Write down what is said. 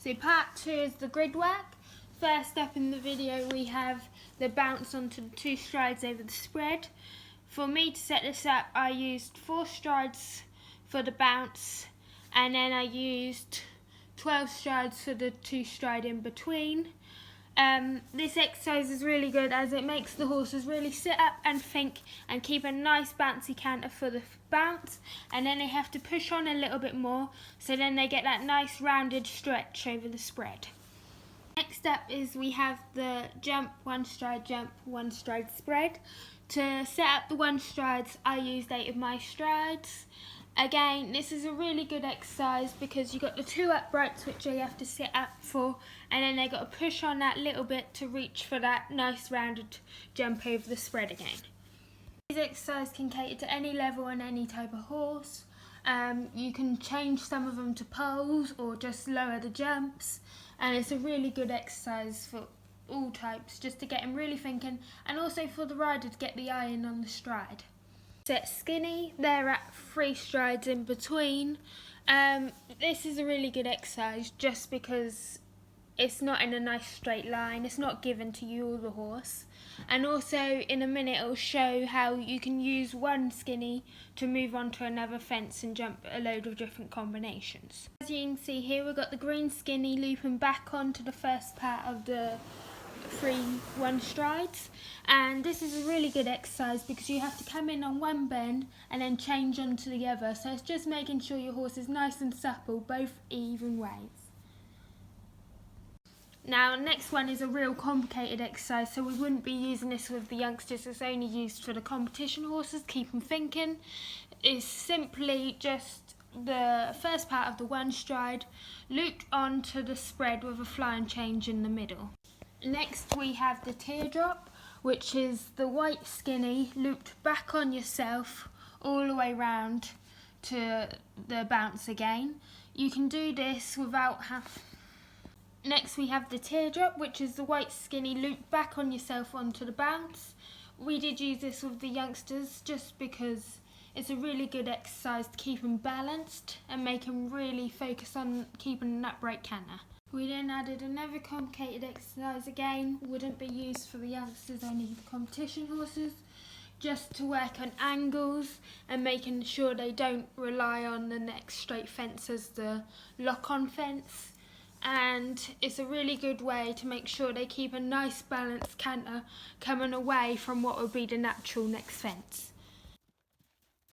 So part 2 is the grid work. First up in the video we have the bounce onto the 2 strides over the spread. For me to set this up, I used 4 strides for the bounce, and then I used 12 strides for the 2 stride in between. This exercise is really good as it makes the horses really sit up and think and keep a nice bouncy canter for the bounce, and then they have to push on a little bit more, so then they get that nice rounded stretch over the spread. Next up is we have the jump, 1 stride spread. To set up the 1 strides, I used 8 of my strides. Again, this is a really good exercise because you've got the 2 uprights which they have to sit up for, and then they've got to push on that little bit to reach for that nice rounded jump over the spread again. This exercise can cater to any level and any type of horse. You can change some of them to poles or just lower the jumps, and it's a really good exercise for all types, just to get them really thinking, and also for the rider to get the eye in on the stride. Set skinny, they're at 3 strides in between. This is a really good exercise just because it's not in a nice straight line, it's not given to you or the horse. And also in a minute it'll show how you can use 1 skinny to move on to another fence and jump a load of different combinations. As you can see here, we've got the green skinny looping back onto the first part of the 3 1 strides, and this is a really good exercise because you have to come in on 1 bend and then change onto the other, so it's just making sure your horse is nice and supple both even ways. Now next one is a real complicated exercise, so we wouldn't be using this with the youngsters, it's only used for the competition horses, keep them thinking. It's simply just the first part of the 1 stride looped onto the spread with a flying change in the middle. Next we have the teardrop, which is the white skinny looped back on yourself all the way round to the bounce again. You can do this without Next we have the teardrop, which is the white skinny looped back on yourself onto the bounce. We did use this with the youngsters just because it's a really good exercise to keep them balanced and make them really focus on keeping an upright canter. We then added another complicated exercise, again wouldn't be used for the youngsters, only the competition horses, just to work on angles and making sure they don't rely on the next straight fence as the lock-on fence. And it's a really good way to make sure they keep a nice balanced canter coming away from what would be the natural next fence.